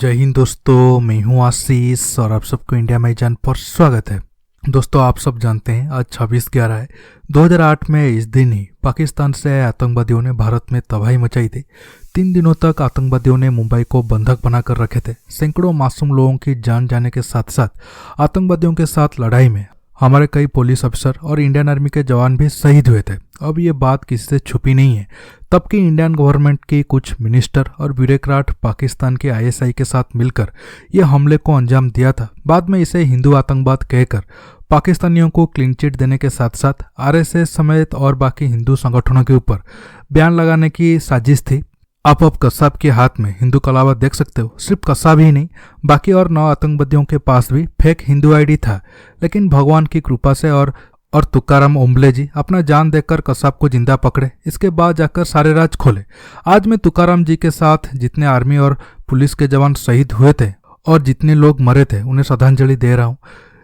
जय हिंद दोस्तों, मैं हूं आशीष और आप सबको इंडिया में जान पर स्वागत है। दोस्तों, आप सब जानते हैं आज 26/11 है। 2008 में इस दिन ही पाकिस्तान से आतंकवादियों ने भारत में तबाही मचाई थी। 3 दिनों तक आतंकवादियों ने मुंबई को बंधक बनाकर रखे थे। सैकड़ों मासूम लोगों की जान जाने के साथ साथ आतंकवादियों के साथ लड़ाई में हमारे कई पुलिस अफसर और इंडियन आर्मी के जवान भी शहीद हुए थे। अब ये बात किसी से छुपी नहीं है। तब की इंडियन गवर्नमेंट के कुछ मिनिस्टर और ब्यूरोक्रेट पाकिस्तान के आईएसआई के साथ मिलकर ये हमले को अंजाम दिया था। बाद में इसे हिंदू आतंकवाद कहकर पाकिस्तानियों को क्लीन चिट देने के साथ साथ आरएसएस समेत और बाकी हिंदू संगठनों के ऊपर बैन लगाने की साजिश थी। आप अब कसाब के हाथ में हिंदू कलावा देख सकते हो। सिर्फ कसाब ही नहीं, बाकी और 9 आतंकवादियों के पास भी फेक हिंदू आईडी था। लेकिन भगवान की कृपा से और तुकाराम ओम्बले जी अपना जान देकर कसाब को जिंदा पकड़े। इसके बाद जाकर सारे राज खोले। आज मैं तुकाराम जी के साथ जितने आर्मी और पुलिस के जवान शहीद हुए थे और जितने लोग मरे थे उन्हें श्रद्धांजलि दे रहा हूँ।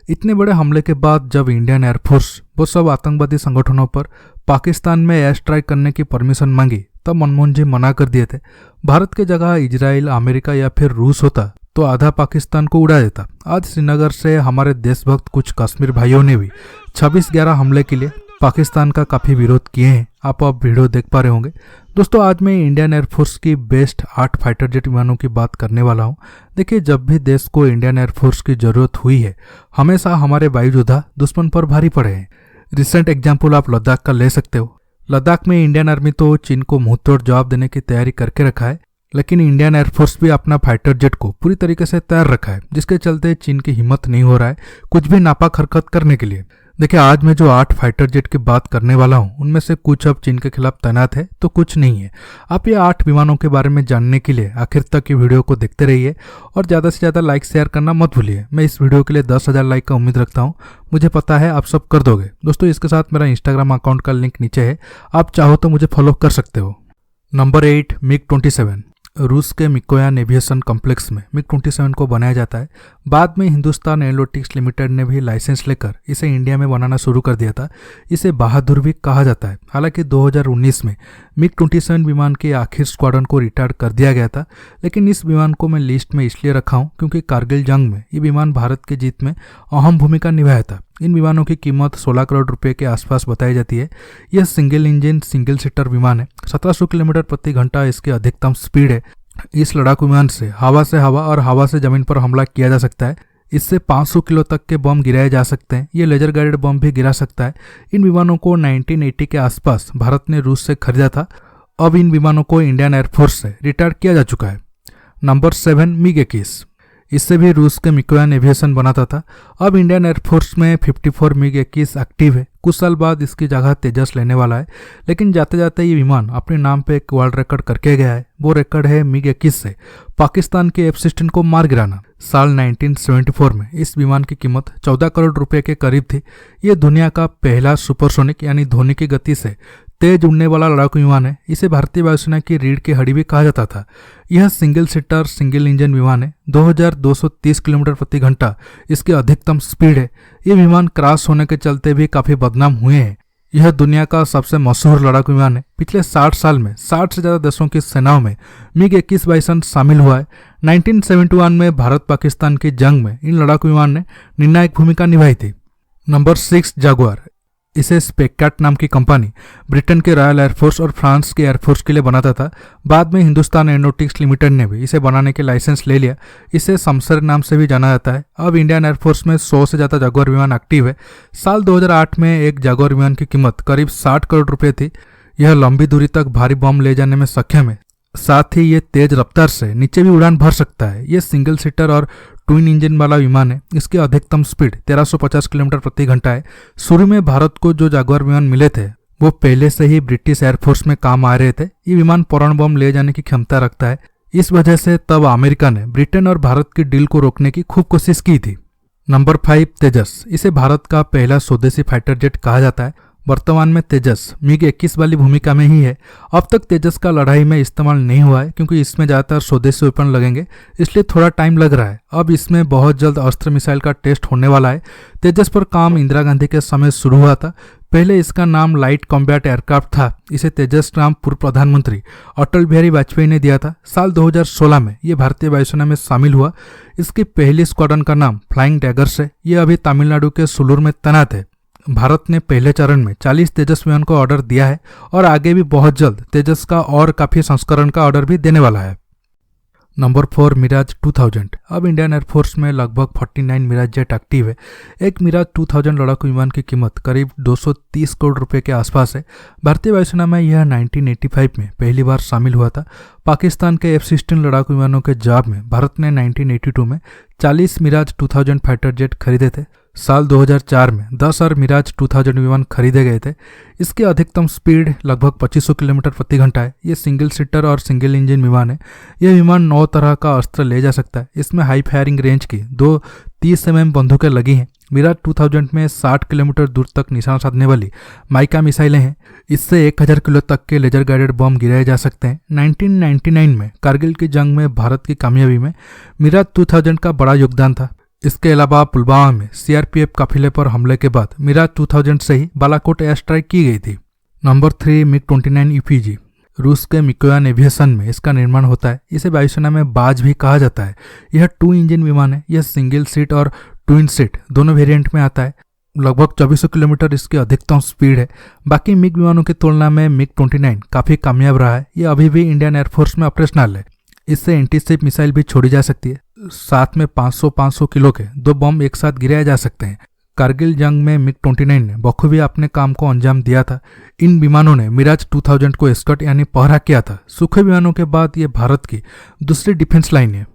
इतने बड़े हमले के बाद जब इंडियन एयरफोर्स वो सब आतंकवादी संगठनों पर पाकिस्तान में एयर स्ट्राइक करने की परमिशन मांगी, तब मनमोहन जी मना कर दिए थे। भारत के जगह इजराइल, अमेरिका या फिर रूस होता तो आधा पाकिस्तान को उड़ा देता। आज श्रीनगर से हमारे देशभक्त कुछ कश्मीर भाइयों ने भी 26/11 हमले के लिए पाकिस्तान का काफी विरोध किए हैं। आप अब वीडियो देख पा रहे होंगे। दोस्तों, आज मैं इंडियन एयरफोर्स की बेस्ट 8 फाइटर जेट विमानों की बात करने वाला हूं। देखिए, जब भी देश को इंडियन एयरफोर्स की जरूरत हुई है, हमेशा हमारे वायु योद्धा दुश्मन पर भारी पड़े हैं। रिसेंट एग्जाम्पल आप लद्दाख का ले सकते हो। लद्दाख में इंडियन आर्मी तो चीन को मुंहतोड़ जवाब देने की तैयारी करके रखा है, लेकिन इंडियन एयरफोर्स भी अपना फाइटर जेट को पूरी तरीके से तैयार रखा है, जिसके चलते चीन की हिम्मत नहीं हो रहा है कुछ भी नापाक हरकत करने के लिए। देखिए, आज मैं जो 8 फाइटर जेट की बात करने वाला हूं, उनमें से कुछ अब चीन के खिलाफ तैनात है तो कुछ नहीं है। आप ये 8 विमानों के बारे में जानने के लिए आखिर तक की वीडियो को देखते रहिए और ज़्यादा से ज़्यादा लाइक शेयर करना मत भूलिए। मैं इस वीडियो के लिए 10,000 लाइक का उम्मीद रखता हूँ। मुझे पता है आप सब कर दोगे। दोस्तों, इसके साथ मेरा इंस्टाग्राम अकाउंट का लिंक नीचे है, आप चाहो तो मुझे फॉलो कर सकते हो। Number 8, MiG-27। रूस के मिकोयान एविएशन कॉम्प्लेक्स में MiG-27 को बनाया जाता है। बाद में हिंदुस्तान एरोनॉटिक्स लिमिटेड ने भी लाइसेंस लेकर इसे इंडिया में बनाना शुरू कर दिया था। इसे बहादुर भी कहा जाता है। हालांकि 2019 में MiG-27 विमान के आखिर स्क्वाड्रन को रिटायर कर दिया गया था, लेकिन इस विमान को मैं लिस्ट में इसलिए रखा हूँ क्योंकि कारगिल जंग में ये विमान भारत की जीत में अहम भूमिका निभाया था। इन विमानों की कीमत 16 करोड़ रुपए के आसपास बताई जाती है। यह सिंगल इंजन सिंगल सीटर विमान है। 1700 किलोमीटर प्रति घंटा इसकी अधिकतम स्पीड है। इस लड़ाकू विमान से हवा और हवा से जमीन पर हमला किया जा सकता है। इससे 500 किलो तक के बम गिराए जा सकते हैं। ये लेजर गाइडेड बम भी गिरा सकता है। इन विमानों को 1980 के आसपास भारत ने रूस से खरीदा था। अब इन विमानों को इंडियन एयरफोर्स से रिटायर किया जा चुका है। Number 7, MiG-21। इससे भी रूस के मिकोयान एविएशन बनाता था। अब इंडियन एयरफोर्स में 54 MiG-21 एक्टिव है। कुछ साल बाद इसकी जगह तेजस लेने वाला है, लेकिन जाते जाते ये विमान अपने नाम पे एक वर्ल्ड रिकॉर्ड करके गया है। वो रिकॉर्ड है MiG-21 से पाकिस्तान के F-16 को मार गिराना। साल 1974 में इस विमान की कीमत 14 करोड़ रुपए के करीब थी। ये दुनिया का पहला सुपरसोनिक यानी ध्वनि की गति से तेज उड़ने वाला लड़ाकू विमान है। इसे भारतीय वायुसेना की रीढ़ की हड्डी भी कहा जाता था। यह सिंगल सीटर सिंगल इंजन विमान है। 2230 किलोमीटर प्रति घंटा इसकी अधिकतम स्पीड है। ये विमान क्रैश होने के चलते भी काफी बदनाम हुए हैं। यह दुनिया का सबसे मशहूर लड़ाकू विमान है। पिछले 60 साल में 60 से ज्यादा देशों की सेनाओं में MiG-21 बाइसन शामिल हुआ है। 1971 में भारत पाकिस्तान की जंग में इन लड़ाकू विमान ने निर्णायक भूमिका निभाई थी। Number 6, Jaguar. इसे स्पेकैट नाम की कंपनी ब्रिटेन के रॉयल एयरफोर्स और फ्रांस के एयरफोर्स के लिए बनाता था। बाद में हिंदुस्तान एरोनॉटिक्स लिमिटेड ने भी इसे बनाने के लाइसेंस ले लिया। इसे शमशेर नाम से भी जाना जाता है। अब इंडियन एयरफोर्स में 100 से ज़्यादा जागुआर विमान एक्टिव है। साल 2008 में एक जागुआर विमान की कीमत करीब 60 करोड़ रुपए थी। यह लंबी दूरी तक भारी बम ले जाने में सक्षम है। साथ ही ये तेज रफ्तार से नीचे भी उड़ान भर सकता है। ये सिंगल सीटर और ट्विन इंजन वाला विमान है। इसकी अधिकतम स्पीड 1350 किलोमीटर प्रति घंटा है। शुरू में भारत को जो जागुआर विमान मिले थे वो पहले से ही ब्रिटिश एयरफोर्स में काम आ रहे थे। ये विमान परमाणु बम ले जाने की क्षमता रखता है। इस वजह से तब अमेरिका ने ब्रिटेन और भारत की डील को रोकने की खूब कोशिश की थी। नंबर 5, तेजस। इसे भारत का पहला स्वदेशी फाइटर जेट कहा जाता है। वर्तमान में तेजस MiG-21 वाली भूमिका में ही है। अब तक तेजस का लड़ाई में इस्तेमाल नहीं हुआ है क्योंकि इसमें ज़्यादातर स्वदेशी वेपन लगेंगे, इसलिए थोड़ा टाइम लग रहा है। अब इसमें बहुत जल्द अस्त्र मिसाइल का टेस्ट होने वाला है। तेजस पर काम इंदिरा गांधी के समय शुरू हुआ था। पहले इसका नाम लाइट कॉम्बैट एयरक्राफ्ट था। इसे तेजस नाम पूर्व प्रधानमंत्री अटल बिहारी वाजपेयी ने दिया था। साल 2016 में ये भारतीय वायुसेना में शामिल हुआ। इसकी पहली स्क्वाड्रन का नाम फ्लाइंग डैगर्स है। ये अभी तमिलनाडु के सुलूर में तैनात है। भारत ने पहले चरण में 40 तेजस विमान को ऑर्डर दिया है और आगे भी बहुत जल्द तेजस का और काफ़ी संस्करण का ऑर्डर भी देने वाला है। नंबर 4 मिराज 2000। अब इंडियन एयरफोर्स में लगभग 49 मिराज जेट एक्टिव है। एक मिराज 2000 लड़ाकू विमान की कीमत करीब 230 करोड़ रुपए के आसपास है। भारतीय वायुसेना में यह 1985 में पहली बार शामिल हुआ था। पाकिस्तान के F-16 लड़ाकू विमानों के जवाब में भारत ने 1982 में 40 मिराज 2000 फाइटर जेट खरीदे थे। साल 2004 में 10 और मिराज 2000 विमान खरीदे गए थे। इसकी अधिकतम स्पीड लगभग 2500 किलोमीटर प्रति घंटा है। ये सिंगल सीटर और सिंगल इंजन विमान है। यह विमान 9 तरह का अस्त्र ले जा सकता है। इसमें हाई फायरिंग रेंज की 2 30 mm बंदूकें लगी हैं। मिराज 2000 में 60 किलोमीटर दूर तक निशाना साधने वाली माइका मिसाइलें हैं। इससे 1000 किलो तक के लेजर गाइडेड बम गिराए जा सकते हैं। 1999 में कारगिल की जंग में भारत की कामयाबी में मिराज 2000 का बड़ा योगदान था। इसके अलावा पुलवामा में CRPF काफिले पर हमले के बाद मिराज 2000 से ही बालाकोट एयर स्ट्राइक की गई थी। Number 3 MiG-29 EPG। रूस के मिकोयान एविएशन में इसका निर्माण होता है। इसे वायुसेना में बाज भी कहा जाता है। यह 2 इंजन विमान है। यह सिंगल सीट और ट्विन सीट दोनों वेरिएंट में आता है। लगभग 2400 किलोमीटर इसकी अधिकतम स्पीड है। बाकी मिग विमानों की तुलना में MiG-29 काफ़ी कामयाब रहा है। यह अभी भी इंडियन एयरफोर्स में ऑपरेशनल है। इससे एंटीशिप मिसाइल भी छोड़ी जा सकती है। साथ में 500 किलो के 2 बम एक साथ गिराए जा सकते हैं। कारगिल जंग में MiG-29 ने बखूबी अपने काम को अंजाम दिया था। इन विमानों ने मिराज 2000 को एस्कॉर्ट यानी पहरा किया था। सुखोई विमानों के बाद ये भारत की दूसरी डिफेंस लाइन है।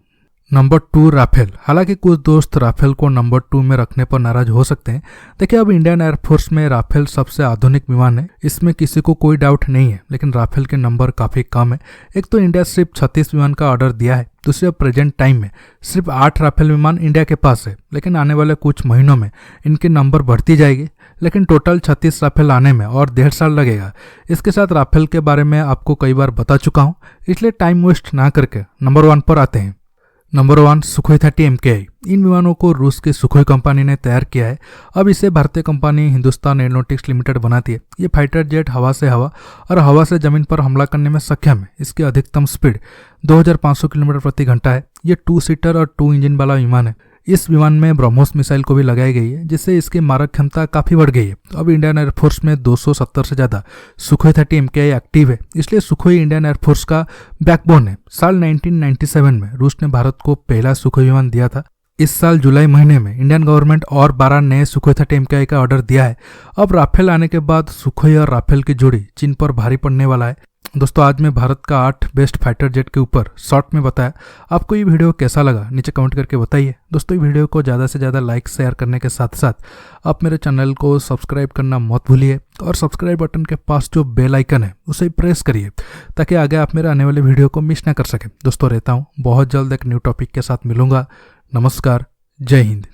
Number 2 Rafale. हालांकि कुछ दोस्त राफेल को नंबर 2 में रखने पर नाराज हो सकते हैं। देखिए, अब इंडियन एयरफोर्स में राफेल सबसे आधुनिक विमान है, इसमें किसी को कोई डाउट नहीं है। लेकिन राफेल के नंबर काफ़ी कम है। एक तो इंडिया सिर्फ 36 विमान का ऑर्डर दिया है। दूसरे प्रेजेंट टाइम में सिर्फ 8 राफेल विमान इंडिया के पास है। लेकिन आने वाले कुछ महीनों में इनके नंबर बढ़ती जाएगी। लेकिन टोटल 36 राफेल आने में और 1.5 साल लगेगा। इसके साथ राफेल के बारे में आपको कई बार बता चुका हूँ, इसलिए टाइम वेस्ट ना करके नंबर 1 पर आते हैं। Number 1 Sukhoi 30 MKI। इन विमानों को रूस की सुखोई कंपनी ने तैयार किया है। अब इसे भारतीय कंपनी हिंदुस्तान एरोनॉटिक्स लिमिटेड बनाती है। ये फाइटर जेट हवा से हवा और हवा से जमीन पर हमला करने में सक्षम है। इसकी अधिकतम स्पीड 2500 किलोमीटर प्रति घंटा है। ये 2 सीटर और 2 इंजन वाला विमान है। इस विमान में ब्रह्मोस मिसाइल को भी लगाई गई है, जिससे इसकी मारक क्षमता काफ़ी बढ़ गई है। अब इंडियन एयरफोर्स में 270 से ज़्यादा सुखोई 30 MKI एक्टिव है, इसलिए सुखोई इंडियन एयरफोर्स का बैकबोन है। साल 1997 में रूस ने भारत को पहला सुखोई विमान दिया था। इस साल जुलाई महीने में इंडियन गवर्नमेंट और 12 नए सुखोई 30 MKI का ऑर्डर दिया है। अब राफेल आने के बाद सुखोई और राफेल की जोड़ी चीन पर भारी पड़ने वाला है। दोस्तों, आज मैं भारत का 8 बेस्ट फाइटर जेट के ऊपर शॉर्ट में बताया। आपको ये वीडियो कैसा लगा नीचे कमेंट करके बताइए। दोस्तों, ये वीडियो को ज़्यादा से ज़्यादा लाइक शेयर करने के साथ साथ आप मेरे चैनल को सब्सक्राइब करना मत भूलिए और सब्सक्राइब बटन के पास जो बेल आइकन है उसे प्रेस करिए, ताकि आगे आप मेरे आने वाले वीडियो को मिस ना कर सकें। दोस्तों, रहता हूँ बहुत जल्द एक न्यू टॉपिक के साथ मिलूंगा। नमस्कार, जय हिंद।